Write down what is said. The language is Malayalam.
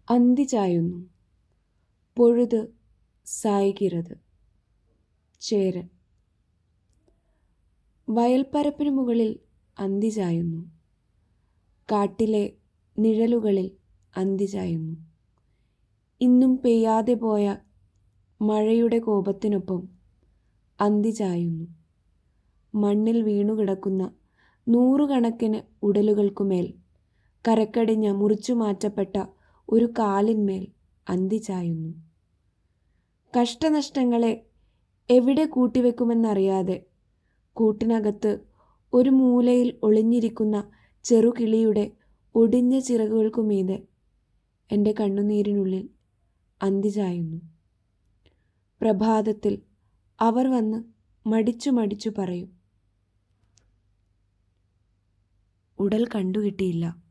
അന്തി ചായുന്നു. പൊഴുത് സായ്கிறது. ചേരൻ. വയൽപ്പരപ്പിനു മുകളിൽ അന്തി ചായുന്നു. കാട്ടിലെ നിഴലുകളിൽ അന്തി ചായുന്നു. ഇന്നും പെയ്യാതെ പോയ മഴയുടെ കോപത്തിനൊപ്പം അന്തി ചായുന്നു. മണ്ണിൽ വീണുകിടക്കുന്ന നൂറുകണക്കിന് ഉടലുകൾക്കുമേൽ കരക്കടിഞ്ഞ മുറിച്ചു മാറ്റപ്പെട്ട ഒരു കാലിന്മേൽ അന്തി ചായുന്നു. കഷ്ടനഷ്ടങ്ങളെ എവിടെ കൂട്ടിവെക്കുമെന്നറിയാതെ കൂട്ടിനകത്ത് ഒരു മൂലയിൽ ഒളിഞ്ഞിരിക്കുന്ന ചെറുകിളിയുടെ ഒടിഞ്ഞ ചിറകുകൾക്കുമീതെ എൻ്റെ കണ്ണുനീരിനുള്ളിൽ അന്തി ചായുന്നു. പ്രഭാതത്തിൽ അവർ വന്ന് മടിച്ചു മടിച്ചു പറയും, ഉടൽ കണ്ടുകിട്ടിയില്ല.